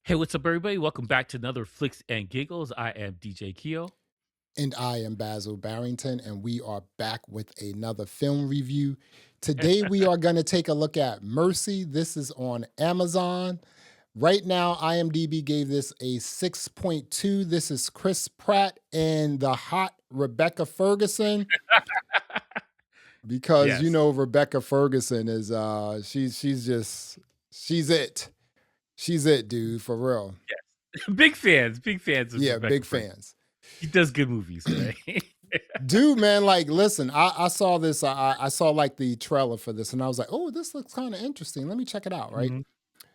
Hey, what's up, everybody? Welcome back to another Flix and Giggles. I am DJ Keo. And I am Basil Barrington, and we are back with another film review. Today, we are going to take a look at Mercy. This is on Amazon. Right now, IMDb gave this a 6.2. This is Chris Pratt and the hot Rebecca Ferguson, because Yes, Rebecca Ferguson is she's it. She's it, dude, for real. yes. Big fans of Yeah, Rebecca big Frank. fans. He does good movies, right? Dude, man, like, listen, I saw this. I saw like the trailer for this, and I was like, oh, this looks kind of interesting. Let me check it out, right? Mhm.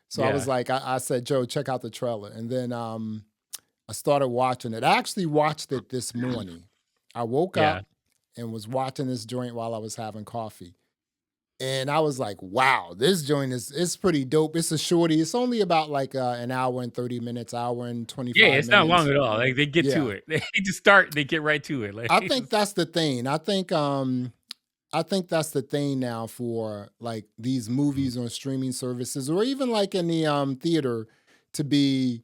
So I was Yeah, like, I said, Joe, check out the trailer, and then I started watching it. I actually watched it this morning. I woke yeah, up and was watching this joint while I was having coffee, and I was like, wow, this joint is it's pretty dope. It's a shorty. It's only about like an hour and 30 minutes, hour and twenty yeah. five It's not long minutes. at all. Like they get to Yeah, it. They just start. They get right to it. Like, I it's think just, that's the thing. I think that's the thing now for like these mm, movies on streaming services or even like in the theater to be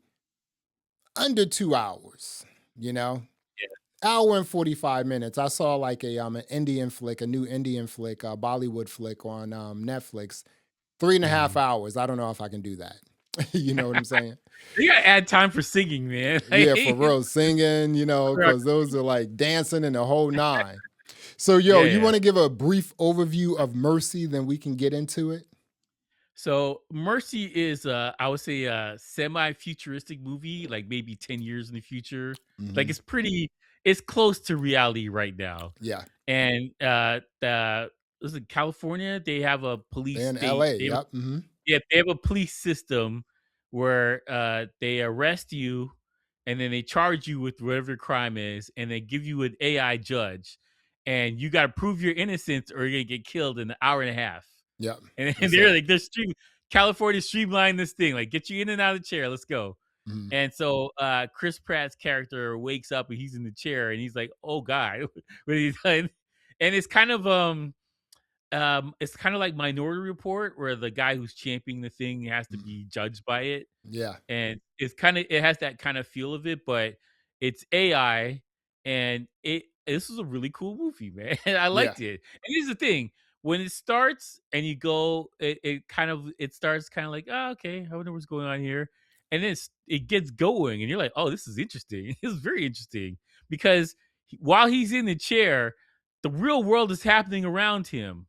under 2 hours, you know? yeah. Hour and 45 minutes. I saw like an Indian flick, a new Indian flick, a Bollywood flick on Netflix. Three and a half Mhm. hours. I don't know if I can do that. You know what I'm saying? You gotta add time for singing, man. Yeah, for real. Singing, because those are like dancing and the whole nine. So, yo, Yeah, you yeah. want to give a brief overview of Mercy, then we can get into it? So Mercy is, I would say, a semi-futuristic movie, like maybe 10 years in the future. Like Hmm. it's close to reality right now. Yeah. And the this is California. They have a police In state. LA. Yep. Hmm. They have a police system where they arrest you, and then they charge you with whatever your crime is, and they give you an AI judge, and you got to prove your innocence, or you're gonna get killed in an hour and a half. Yep. And Yes, they're sir. like, California streamlined this thing, like get you in and out of the chair, let's go. Mhm. And so Chris Pratt's character wakes up and he's in the chair and he's like, oh God, what he done? And it's kind of like Minority Report, where the guy who's championing the thing has to Mhm. be judged by it, Yeah. and it has that kind of feel of it, but it's AI, and this is a really cool movie, man. I Yeah. liked it. And here's the thing: when it starts and you go, it starts kind of like, oh, okay, I wonder what's going on here, and then it gets going, and you're like, oh, this is interesting. This is very interesting because while he's in the chair, the real world is happening around him,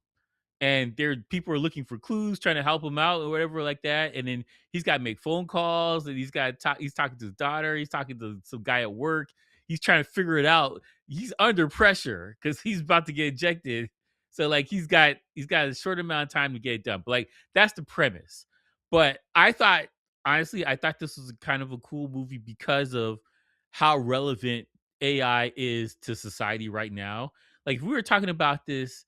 and there people are looking for clues, trying to help him out or whatever like that. And then he's got to make phone calls, and he's talking to his daughter, he's talking to some guy at work, he's trying to figure it out. He's under pressure because he's about to get ejected. So like he's got a short amount of time to get it done. But like that's the premise. But I thought honestly, I thought this was kind of a cool movie because of how relevant AI is to society right now. Like if we were talking about this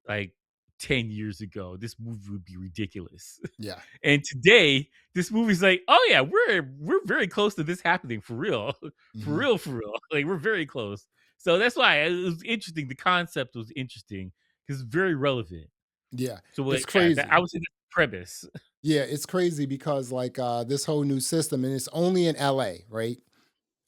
like 10 years ago, this movie would be ridiculous. Yeah. And today, this movie's like, oh yeah, we're very close to this happening for real. For Hmm. real, for real. Like we're very close. So that's why it was interesting. The concept was interesting because it's very relevant. Yeah. So It's like, yeah, I crazy. would say that's the premise. Yeah, it's crazy because like this whole new system, and it's only in LA, right?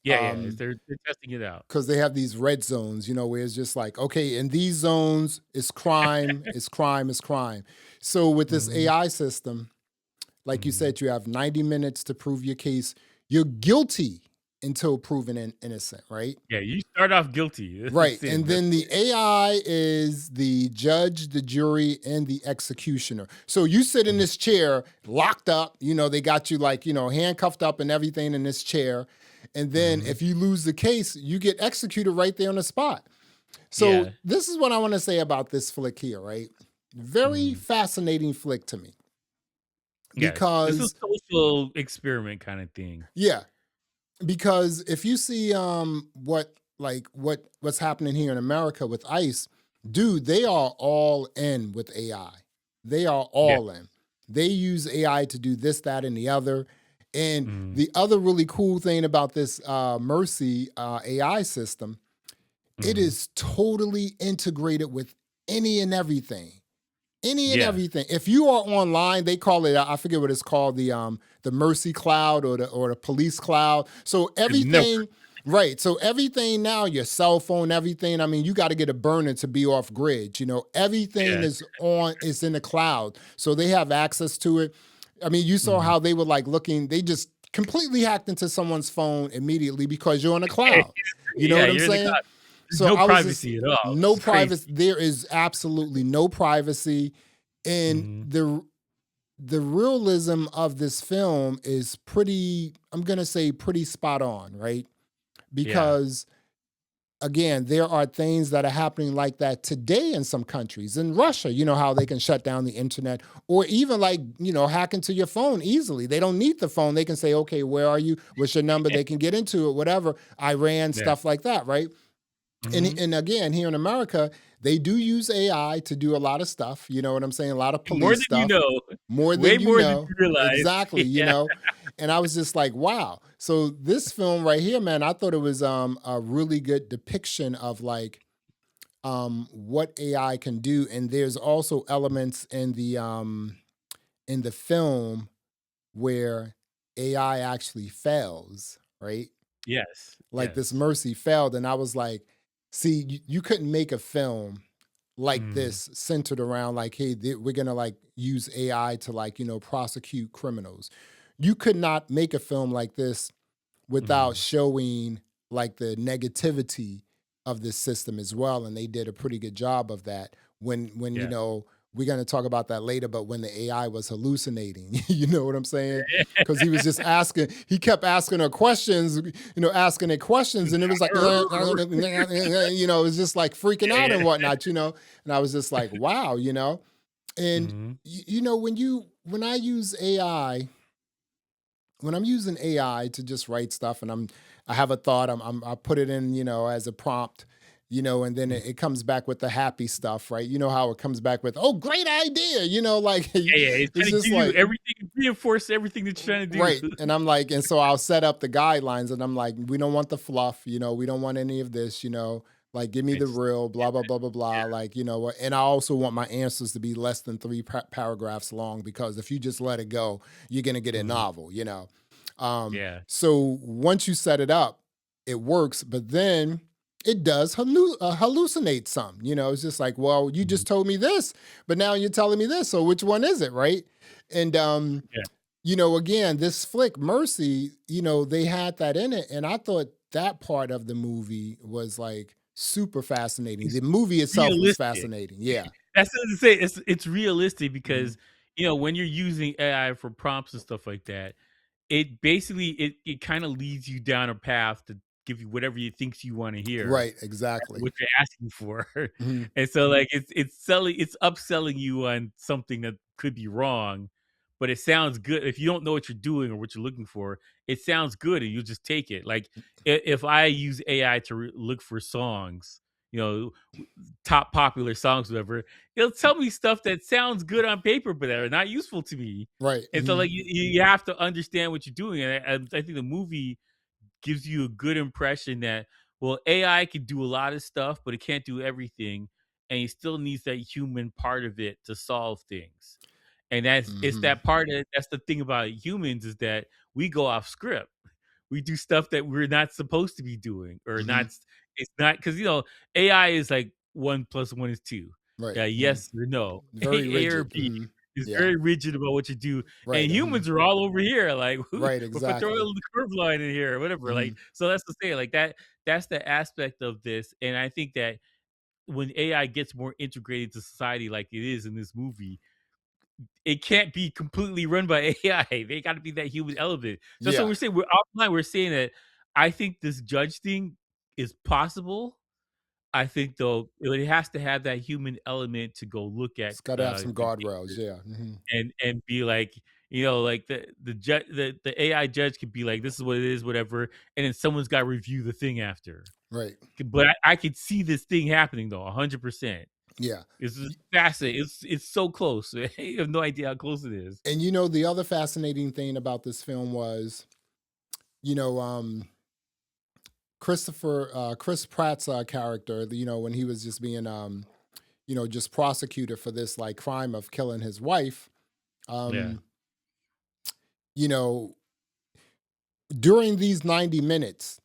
Yeah, yeah. Um, They're testing it out. because they have these red zones, where it's just like, okay, in these zones, it's crime, it's crime, it's crime. So with this Mhm, AI system, like you mhm. said, you have 90 minutes to prove your case. You're guilty until proven innocent, right? Yeah, you start off guilty. Right. That's it. And That's then the it. AI is the judge, the jury, and the executioner. So you sit in Mhm, this chair locked up, they got you like, handcuffed up and everything in this chair. And then mhm. if you lose the case, you get executed right there on the spot. So Yeah. this is what I want to say about this flick here, right? Very Mhm. fascinating flick to me Yes. This is because, social experiment kind of thing. yeah, because if you see what's happening here in America with ICE, dude, they are all in with AI. They are Yeah. all in. They use AI to do this, that, and the other. And Mhm, the other really cool thing about this Mercy AI system, it mhm. is totally integrated with any and everything. any and Yeah. everything. If you are online, they call it, I forget what it's called, the mercy cloud or the police cloud. So Could never. everything, right. So everything now, your cell phone, everything. I mean, you got to get a burner to be off grid. Everything Yeah. is in the cloud. So they have access to it. I mean, you saw Mhm. how they were like looking, they just completely hacked into someone's phone immediately because you're on a cloud. You know Yeah, what I'm you're in the saying? cloud. There's So no I was just privacy at all, which no is crazy. privacy. There is absolutely no privacy. And Mhm. the realism of this film is pretty, I'm gonna say pretty spot on, right? Yeah. Because again, there are things that are happening like that today in some countries. In Russia, you know how they can shut down the internet or even like, hack into your phone easily. They don't need the phone. They can say, okay, where are you? What's your number? They can get into it, whatever. Iran, Yeah. stuff like that, right? and Mhm. and again, here in America, they do use AI to do a lot of stuff. You know what I'm saying? A lot of More police than you stuff, know. more Way than you more than know. you realize. Exactly, Yeah. And I was just like, wow. So this film right here, man, I thought it was a really good depiction of like what AI can do. And there's also elements in the film where AI actually fails, right? Yes. Like this Yes. mercy failed, and I was like, see, you couldn't make a film like Mm. this centered around like, hey, we're gonna like use AI to like, prosecute criminals. You could not make a film like this without Mhm. showing like the negativity of this system as well, and they did a pretty good job of that. When Yeah. we're going to talk about that later, but when the AI was hallucinating, you know what I'm saying? Because he was just asking, he kept asking her questions, asking her questions, and it was like, it was just like freaking Yeah, out yeah. and whatnot, and I was just like, wow, and Mhm. when I use AI, when I'm using AI to just write stuff and I have a thought, I put it in, as a prompt, and then Mhm. it comes back with the happy stuff, right? You know how it comes back with, oh, great idea, like Yeah, yeah, it's it's trying to just give you like everything, reinforce everything that you're trying to right. do. And I'm like, and so I'll set up the guidelines and I'm like, we don't want the fluff, we don't want any of this, like give me Right, the just real, yeah, blah, blah, blah, blah, blah. yeah. Like, and I also want my answers to be less than three paragraphs long because if you just let it go, you're going to get a Mhm. novel. Um, Yeah. so once you set it up, it works, but then it does hallucinate some, it's just like, well, you Mhm. just told me this, but now you're telling me this. So which one is it? Right. And, Yeah. again, this flick, Mercy, they had that in it. And I thought that part of the movie was like super fascinating. It's The movie itself was realistic. fascinating. Yeah. That's what to say. It's realistic Hmm. because, when you're using AI for prompts and stuff like that, it basically it kinda leads you down a path to give you whatever you thinks you wanna hear, Right. Exactly. what you're asking for. Hmm. And so, like, it's upselling you on something that could be wrong, but it sounds good. If you don't know what you're doing or what you're looking for, it sounds good and you'll just take it. Like, if I use AI to look for songs, you know, top popular songs, whatever, it'll tell me stuff that sounds good on paper, but that are not useful to me. Right. And so, Hmm. like, you have to understand what you're doing. And I think the movie gives you a good impression that, well, AI can do a lot of stuff, but it can't do everything, and it still needs that human part of it to solve things. And it's Hmm. that part that's the thing about humans is that we go off script. We do stuff that we're not supposed to be doing, or Hmm. not. It's not because AI is like 1 plus 1 is 2. Right. Yeah, Hmm. yes or no, Very A or rigid. B. Hmm. Is Yeah. very rigid about what you do, and Right. Hmm. humans are all over here. Like, Right. if I throw a Exactly. little curve line in here or whatever, Hmm. like, so that's to say, like that. That's the aspect of this, and I think that when AI gets more integrated to society, like it is in this movie, it can't be completely run by AI. They got to be that human element. So that's what Yeah. we're saying. We're offline. We're saying that I think this judge thing is possible. I think though it has to have that human element to go look at It's got to have some the guardrails. Yeah. Hmm. and be like, like the judge, the AI judge could be like, this is what it is, whatever, and then someone's got to review the thing after. Right. But I could see this thing happening though, 100%. Yeah. It's just fascinating. It's so close. You have no idea how close it is. And the other fascinating thing about this film was, you know, Chris Pratt's character, when he was just being just prosecuted for this like crime of killing his wife. Yeah. Um, you know, during these 90 minutes,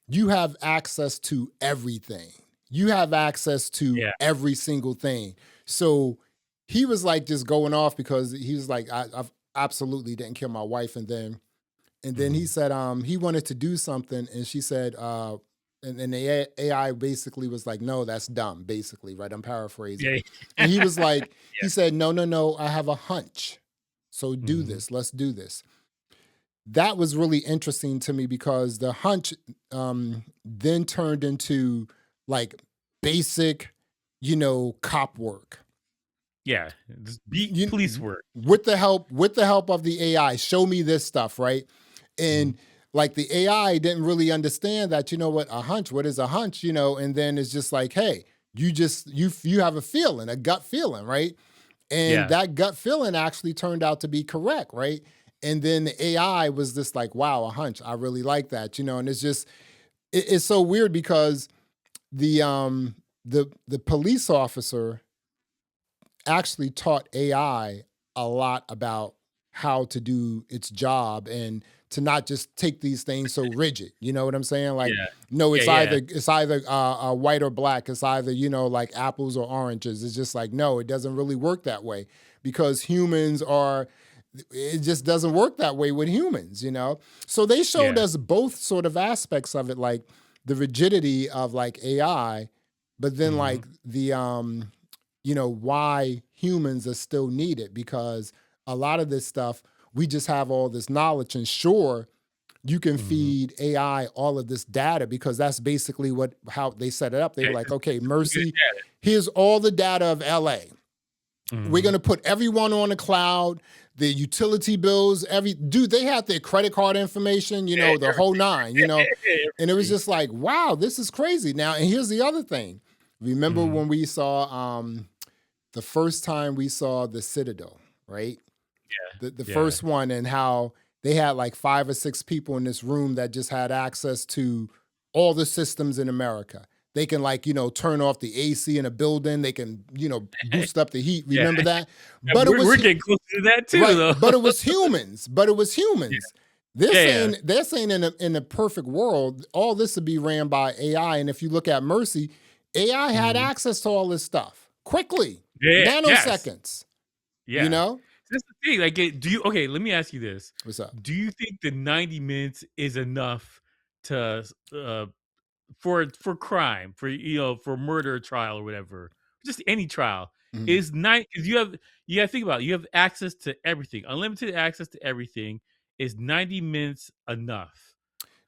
you have access to everything. You have access to Yeah. every single thing. So he was like just going off because he was like, I've absolutely didn't kill my wife. And then he Mhm. said he wanted to do something, and she said, and the AI basically was like, no, that's dumb, basically, right? I'm paraphrasing. Yeah. And he was like, he Yeah. said, no, no, no, I have a hunch. So do Mhm. this. Let's do this. That was really interesting to me because the hunch then turned into like basic, cop work. Yeah. Just beat You, police work. with the help of the AI, show me this stuff, right? Mhm. And like the AI didn't really understand that, what a hunch, what is a hunch, and then it's just like, hey, you have a feeling, a gut feeling, right? And Yeah. that gut feeling actually turned out to be correct, right? And then the AI was just like, wow, a hunch. I really like that, and it's just it's so weird because the police officer actually taught AI a lot about how to do its job and to not just take these things so rigid. You know what I'm saying? Like, Yeah. no, Yeah, it's yeah. either white or black. It's either like apples or oranges. It's just like no, it doesn't really work that way because humans are. It just doesn't work that way with humans, So they showed Yeah. us both sort of aspects of it, like the rigidity of like AI, but then Mhm. like the why humans are still needed because a lot of this stuff we just have all this knowledge, and sure you can Mhm. feed AI all of this data because that's basically what how they set it up. They Yeah, were like, just okay, look at Mercy, that. here's all the data of LA. We're Mhm. gonna put everyone on the cloud, the utility bills, every dude, they had their credit card information, Yeah, the whole nine, and it was everything. just like, wow, this is crazy. Now, and here's the other thing. Remember Mhm. when we saw the first time we saw the Citadel, right? The Yeah. first one, and how they had like 5 or 6 people in this room that just had access to all the systems in America. They can like, turn off the AC in a building. They can, boost up the heat. Yeah. Remember that? And But it we're was getting close to that too, right. though. But it was humans. But it was Yeah. humans. They're Yeah, yeah. saying they're saying in a perfect world, all this would be ran by AI. And if you look at Mercy, AI had Mhm. access to all this stuff quickly, Yeah, yes. nanoseconds. You Yeah. know That's the thing, like, do you okay, let me ask you this. what's up? Do you think the 90 minutes is enough to, for crime, for murder trial or whatever, just any trial, Mhm. is 'cause you gotta think about it, you have access to everything, unlimited access to everything. Is 90 minutes enough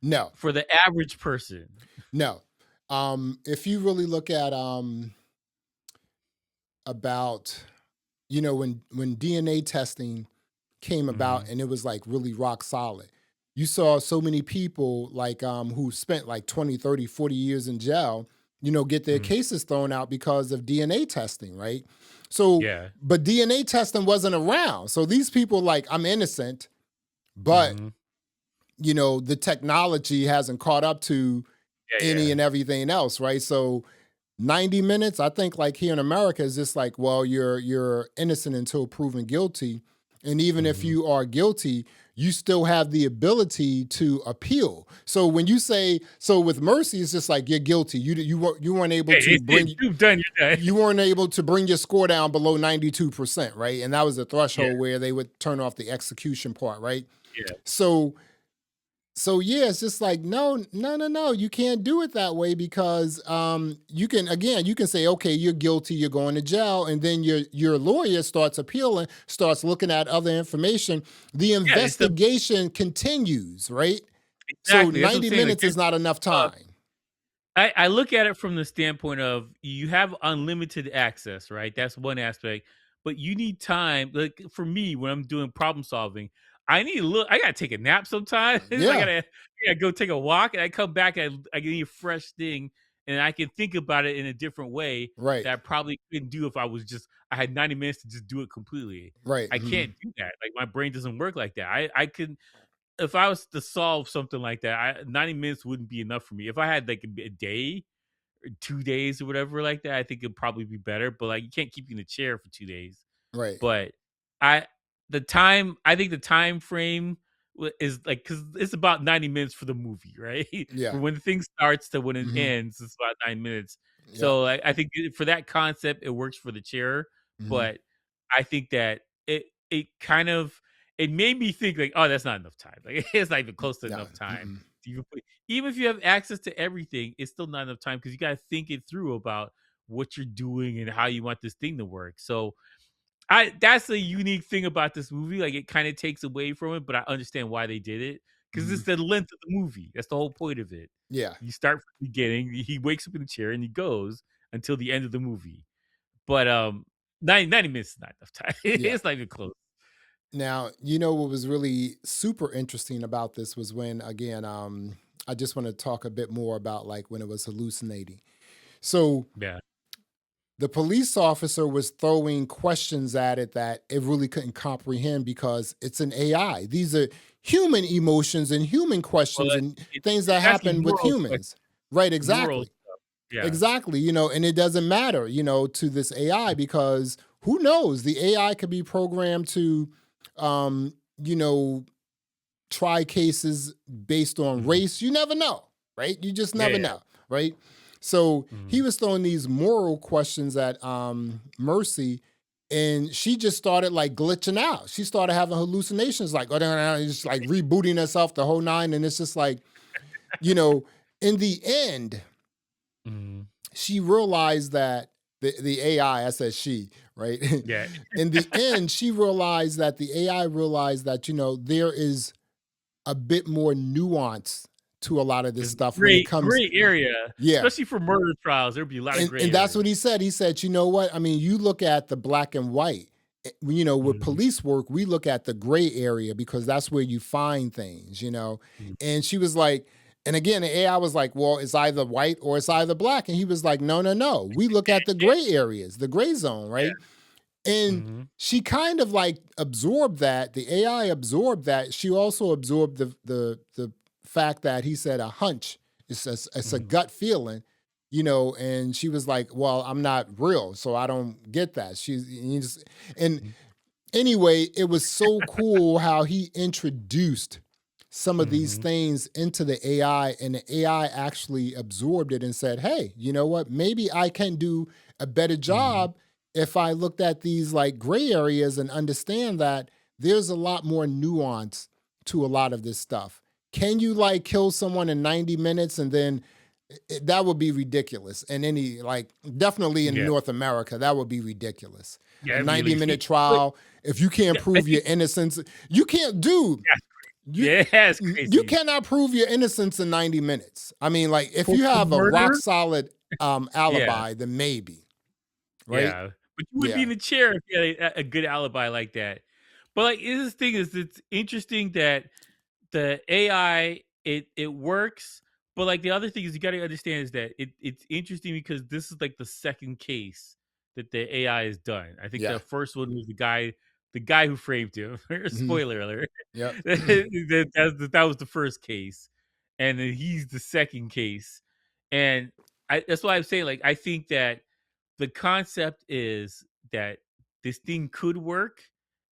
No, for the average person? no. If you really look at about when DNA testing came about Mhm. and it was like really rock solid, you saw so many people like who spent like 20, 30, 40 years in jail, get their Mhm. cases thrown out because of DNA testing, right? So, Yeah. but DNA testing wasn't around. So these people like, I'm innocent, but Mhm. the technology hasn't caught up to Yeah, any yeah. and everything else, right? So 90 minutes, I think like here in America is just like, well, you're innocent until proven guilty. And even if Mhm. you are guilty, you still have the ability to appeal. So when you say so with mercy, it's just like you're guilty. You weren't able Hey, to it's it. bring You've done your day. you weren't able to bring your score down below 92%, right? And that was the Yeah, threshold where they would turn off the execution part, right? yeah. So yeah, it's just like no, no, no, no. You can't do it that way because you can say okay, you're guilty, you're going to jail, and then your lawyer starts appealing, starts looking at other information. The Yeah, it's a investigation continues, right? So exactly, that's what I'm 90 saying, like, minutes is not enough uh time. I look at it from the standpoint of you have unlimited access, right? That's one aspect, but you need time. Like for me, when I'm doing problem solving, I need a little. I gotta take a nap sometimes. Yeah, I gotta go take a walk, and I come back and I need a fresh thing, and I can think about it in a different way right, that I probably couldn't do if I had 90 minutes to just do it completely. right. I Mhm. can't do that. Like my brain doesn't work like that. I could if I was to solve something like that, 90 minutes wouldn't be enough for me. If I had like a day, 2 days or whatever like that, I think it'd probably be better. But like, you can't keep you in the chair for 2 days. Right. But I I think the time frame is like, because it's about 90 minutes for the movie, right? Yeah. From when the thing starts to when it Hmm. ends, it's about 9 minutes. Yeah. So I think for that concept, it works for the chair. Hmm. But I think that it kind of it made me think like, oh, that's not enough time. Like it's not even close to No. enough time Mm-mm. to even put. Even if you have access to everything, it's still not enough time because you got to think it through about what you're doing and how you want this thing to work. So I that's a unique thing about this movie. Like it kind of takes away from it, but I understand why they did it because Hmm. it's the length of the movie. That's the whole point of it. Yeah. You start from the beginning. He wakes up in the chair and he goes until the end of the movie. But 90 minutes is not enough time. Yeah. It's not even close. Now, you know what was really super interesting about this was when, again, I just want to talk a bit more about like when it was hallucinating. So Yeah. the police officer was throwing questions at it that it really couldn't comprehend because it's an AI. These are human emotions and human Well, questions and things it's that asking happen with moral questions, humans. Right, moral exactly. stuff. Yeah. Exactly, and it doesn't matter, to this AI because who knows? The AI could be programmed to, um, you know, try cases based on Mhm. race. You never know, right? You just Yeah, never yeah. know, right? So he Mhm. was throwing these moral questions at Mercy, and she just started like glitching out. She started having hallucinations, like just like rebooting herself the whole nine, and it's just like, you know, in the end Mhm. she realized that the AI, I said she, right? Yeah. In the end, she realized that the AI realized that, there is a bit more nuance to a lot of this There's stuff when it comes, gray area, yeah. especially for murder trials, there'd be a lot of And gray that's areas. what he said. He said, you know what? I mean, you look at the black and white. With Mhm. police work, we look at the gray area because that's where you find things. Mhm. And she was like, and again, the AI was like, well, it's either white or it's either black. And he was like, no, no, no. We look at the gray areas, the gray zone, Yeah. right? And Mhm. she kind of like absorbed that. The AI absorbed that. She also absorbed the fact that he said a hunch. It's a Mhm. gut feeling, and she was like, "Well, I'm not real, so I don't get that." And Mhm. anyway, it was so cool how he introduced some of these Mhm. things into the AI, and the AI actually absorbed it and said, hey, you know what? Maybe I can do a better Mhm. job if I looked at these like gray areas and understand that there's a lot more nuance to a lot of this stuff. Can you like kill someone in 90 minutes and then that would be ridiculous. And any like definitely in Yeah. North America, that would be ridiculous. Yeah, A it'd be 90-minute illegal. But trial, if you can't yeah, I prove think your innocence, you can't do that's you yeah, it's you crazy. cannot prove your innocence in 90 minutes. I mean, like if For you have a rock murder? solid Yeah. alibi, then maybe, right? Yeah, but you would be Yeah. in the chair if you had a good alibi like that. But, like, this thing is it's interesting that the AI, it works, but, like, the other thing is you gotta understand is that it's interesting because this is, like, the 2nd case that the AI has done. I think Yeah. the first one was the guy who framed him. Hmm. Spoiler alert. Yep. That was the first case, and then he's the 2nd case, and that's why I'm saying, like, I think that the concept is that this thing could work.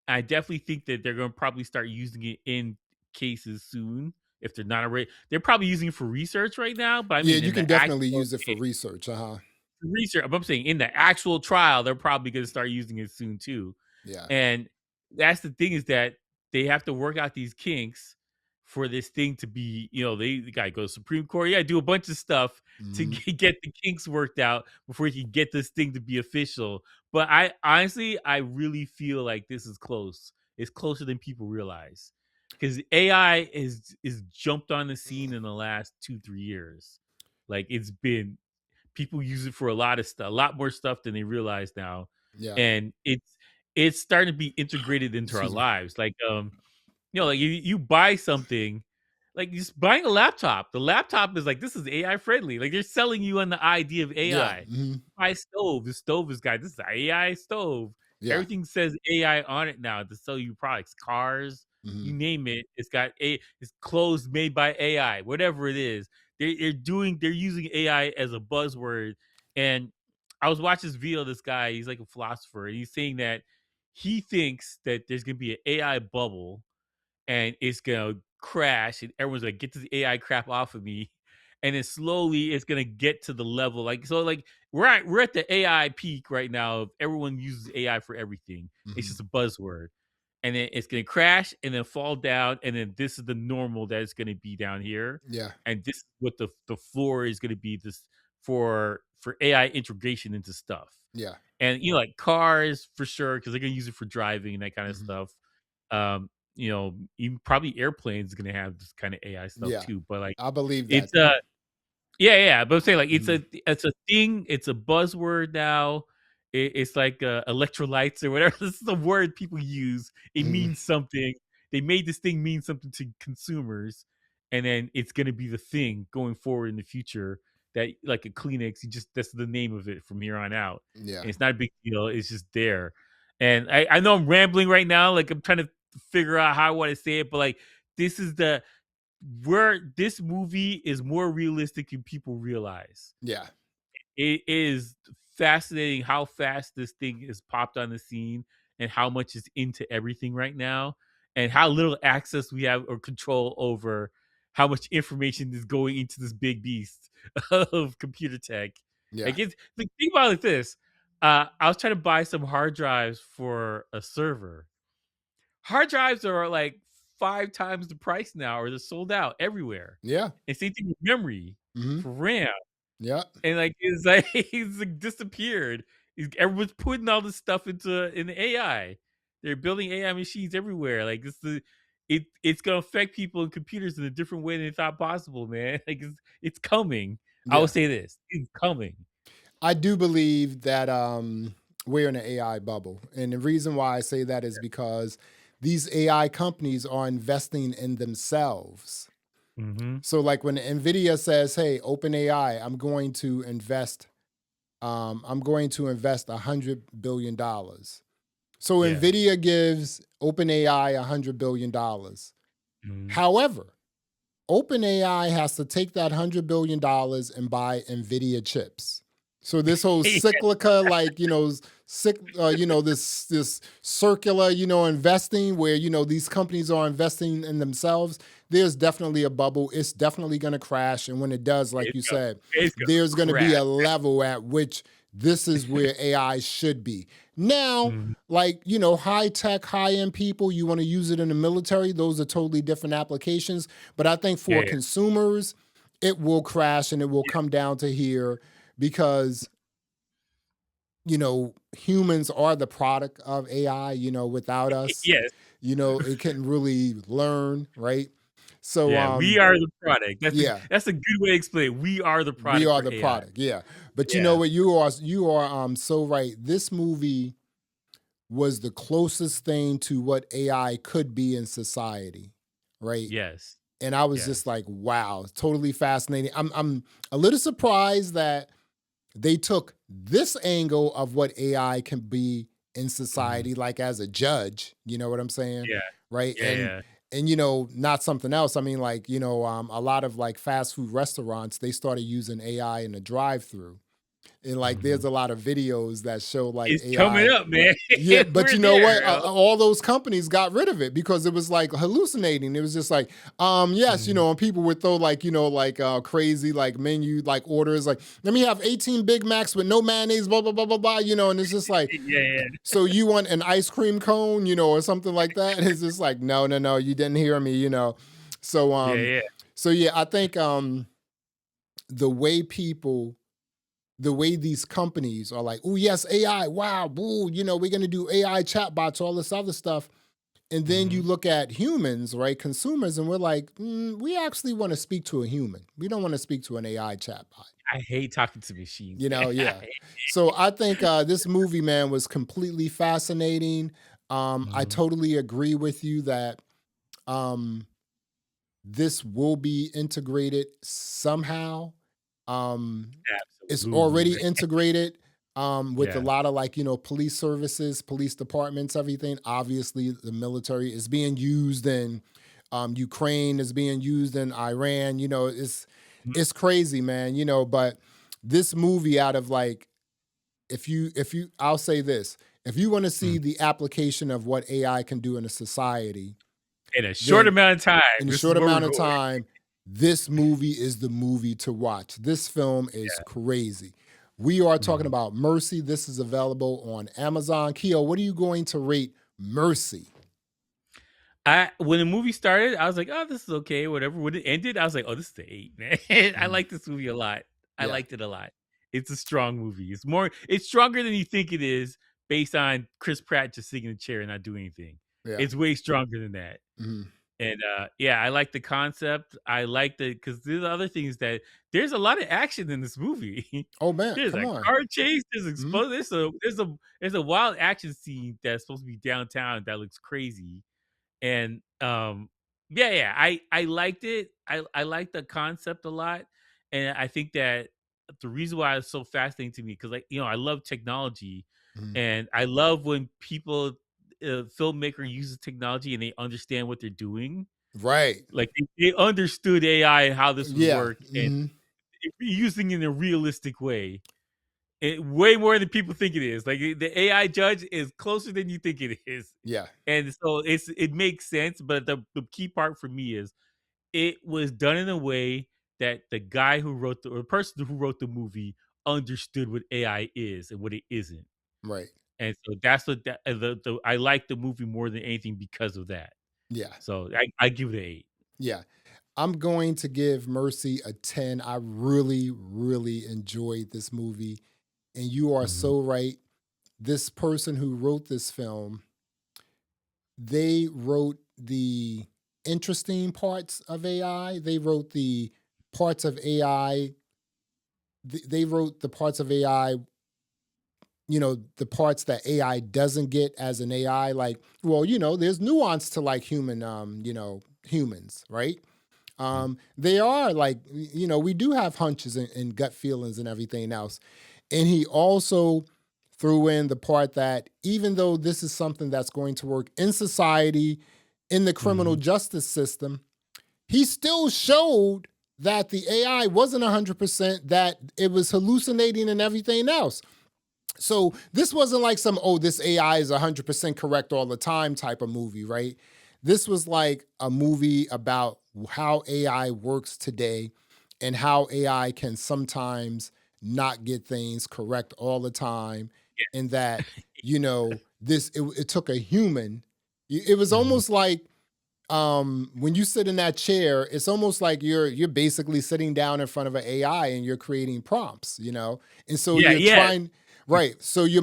I definitely think that they're going to probably start using it in cases soon if they're not already. They're probably using it for research right now, but I Yeah, mean, you in can the definitely actual use it for research. Uh-huh. research, I'm saying in the actual trial, they're probably going to start using it soon too. Yeah. And that's the thing is that they have to work out these kinks for this thing to be, they got to go to Supreme Court. Yeah, do a bunch of stuff to Hmm. get the kinks worked out before you can get this thing to be official. But I honestly, I really feel like this is close. It's closer than people realize because AI is jumped on the scene in the last 2 3 years. Like it's been people use it for a lot of stuff, a lot more stuff than they realize now, Yeah. and it's starting to be integrated into our Excuse me. lives. Like, like you buy something, like just buying a laptop. The laptop is like this is AI friendly. Like they're selling you on the idea of Yeah. AI. Hmm. Buy a stove. The stove is guy. This is an AI stove. Yeah. Everything says AI on it now to sell you products, cars, Hmm. you name it. It's got it's clothes made by AI, whatever it is. they're using AI as a buzzword. And I was watching this video of this guy, he's like a philosopher, and he's saying that he thinks that there's gonna be an AI bubble and it's gonna crash and everyone's like, get this AI crap off of me. And then slowly it's gonna get to the level like we're at the AI peak right now of everyone uses AI for everything. It's Hmm. just a buzzword. And then it's gonna crash and then fall down, and then this is the normal that it's gonna be down here. Yeah. And this is what the floor is gonna be this for AI integration into stuff. Yeah. And like cars for sure, because they're gonna use it for driving and that kind of Hmm. stuff. Even probably airplanes gonna have this kind of AI stuff Yeah. too. But like I believe that it's too. yeah, but I'm saying like Hmm. it's a thing, it's a buzzword now. It's like electrolytes or whatever. This is a word people use. It Hmm. means something. They made this thing mean something to consumers, and then it's gonna be the thing going forward in the future. That like a Kleenex, you just that's the name of it from here on out. Yeah. And it's not a big deal. It's just there. And I know I'm rambling right now. Like I'm trying to figure out how I want to say it, but like this is the where this movie is more realistic than people realize. Yeah. It is fascinating how fast this thing is popped on the scene and how much is into everything right now and how little access we have or control over how much information is going into this big beast of computer tech. Yeah. Like it's like think about it like this. I was trying to buy some hard drives for a server. Hard drives are like 5 times the price now, or they're sold out everywhere. Yeah. And same thing with memory Hmm. for RAM. Yeah. And like it's like he's like disappeared. Everyone's putting all this stuff in the AI. They're building AI machines everywhere. Like it's gonna affect people and computers in a different way than they thought possible, man. Like it's coming. I will Yeah. say this: it's coming. I do believe that we're in an AI bubble. And the reason why I say that is because these AI companies are investing in themselves. Hmm. So, like when NVIDIA says, "Hey, OpenAI, I'm going to invest $100 billion." So Yeah. NVIDIA gives OpenAI $100 billion. Hmm. However, OpenAI has to take that $100 billion and buy NVIDIA chips. So this whole cyclica, like this circular, investing where these companies are investing in themselves. There's definitely a bubble. It's definitely going to crash, and when it does, like you said, It's gonna there's going to be crash. a level at which this is where AI should be. Now, Mhm. like high tech, high end people, you want to use it in the military. Those are totally different applications. But I think Yeah, for yeah, consumers, it will crash and it will come down to here because humans are the product of AI. Without us, yes. it couldn't really learn, right? So, Yeah, we are the product. yeah, That's a good way to explain it. We are the we product are for the AI. product. Yeah, but you know Yeah. what? You are so right. This movie was the closest thing to what AI could be in society, right? Yes. And I was just Yes. like, wow, totally fascinating. I'm a little surprised that they took this angle of what AI can be in Mhm. society, like as a judge, you know what I'm saying? Yeah. Right. Yeah, And yeah. not something else. I mean, like, a lot of like fast food restaurants, they started using AI in the drive-through. And like there's Mhm. a lot of videos that show like It's coming AI. up, man. Yeah, but We're you know what? there, yo. All those companies got rid of it because it was like hallucinating. It was just like, yes, Mhm. and people would throw like, like crazy like menu like orders, like let me have 18 Big Macs with no mayonnaise, blah blah blah blah blah, and it's just like, Yeah, yeah. so you want an ice cream cone, or something like that? And it's just like, no, no, no, you didn't hear me. So Yeah, yeah. so yeah, I think the way people the way these companies are like, oh yes, AI, wow, boo, we're gonna do AI chatbots, all this other stuff. And then you Mhm. look at humans, right, consumers, and we're like, we actually want to speak to a human. We don't want to speak to an AI chatbot. I hate talking to machines, man. I Yeah. hate So I think this movie, man, was completely fascinating. I Mhm. totally agree with you that um, this will be integrated somehow. Um, it's Absolutely, already man. integrated with a Yeah. lot of like, police services, police departments, everything. Obviously, the military is being used in Ukraine, is being used in Iran. Mhm, it's crazy, man, but this movie out of like if you I'll say this, if you want to see mm. the application of what AI can do in a society, In a short then amount of time, in a this is short where we're amount of going. time, this movie is the movie to watch. This film is Yeah. crazy. We are talking Mhm. about Mercy. This is available on Amazon. Keo, what are you going to rate Mercy? I when the movie started, I was like, "Oh, this is okay, whatever." When it ended, I was like, "Oh, this is the 8, man." I Mhm. like this movie a lot. I Yeah, liked it a lot. It's a strong movie. It's stronger than you think it is based on Chris Pratt just sitting in a chair and not doing anything. yeah. It's way stronger than that. Mhm. And, yeah, I like the concept. I like because there's other things that there's a lot of action in this movie. Oh man, There's come a on. car chase, Mhm. there's a wild action scene that's supposed to be downtown that looks crazy. And, yeah, I liked it. I liked the concept a lot, and I think that the reason why it's so fascinating to me because, like, I love technology, Mhm. and I love when people, filmmaker uses technology and they understand what they're doing. Right. Like, they understood AI and how this would Yeah. work, and Mhm. using it in a realistic way. Way more than people think it is. Like, the AI judge is closer than you think it is. Yeah. And so it makes sense, but the key part for me is it was done in a way that the guy who wrote or the person who wrote the movie understood what AI is and what it isn't. Right. And so that's what the I like the movie more than anything because of that. Yeah. So I give it an 8. Yeah. I'm going to give Mercy a 10. I really, really enjoyed this movie. And you are Mhm, so right. This person who wrote this film, they wrote the interesting parts of AI. They wrote the parts of AI. They wrote the parts of AI, the parts that AI doesn't get as an AI. Like, well, there's nuance to like humans, right? mhm, They are like, we do have hunches and gut feelings and everything else. And he also threw in the part that even though this is something that's going to work in society, in the criminal mhm. justice system, he still showed that the AI wasn't 100%, that it was hallucinating and everything else. So this wasn't like some, oh, this AI is 100% correct all the time type of movie, right? This was like a movie about how AI works today and how AI can sometimes not get things correct all the time. And that, it took a human. It was Mhm. almost like when you sit in that chair, it's almost like you're basically sitting down in front of an AI and you're creating prompts, and so Yeah, you're yeah. trying, right, so you're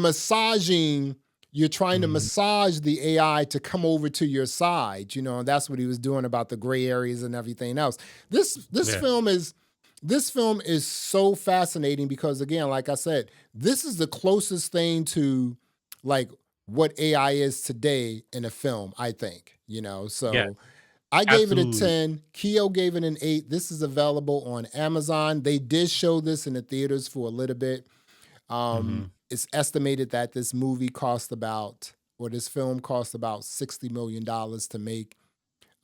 trying to Mhm. massage the AI to come over to your side, and that's what he was doing about the gray areas and everything else. This Yeah. film is this film is so fascinating because, again, like I said, this is the closest thing to like what AI is today in a film, I think, Yes, so I gave it a absolutely. 10. Keo gave it an 8. This is available on Amazon. They did show this in the theaters for a little bit. Mhm. It's estimated that this film cost about $60 million to make.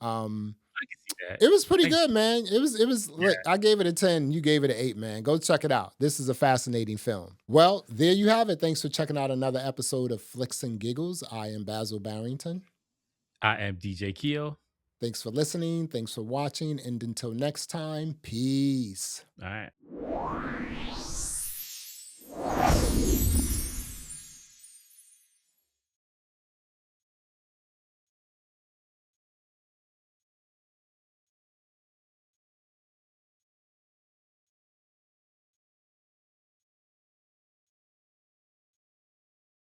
Um, I can see that. it was pretty I can good, see man. It was like yeah. I gave it a 10, you gave it an 8, man. Go check it out. This is a fascinating film. Well, there you have it. Thanks for checking out another episode of Flicks and Giggles. I am Basil Barrington. I am DJ Keo. Thanks for listening. Thanks for watching. And until next time, peace. Alright.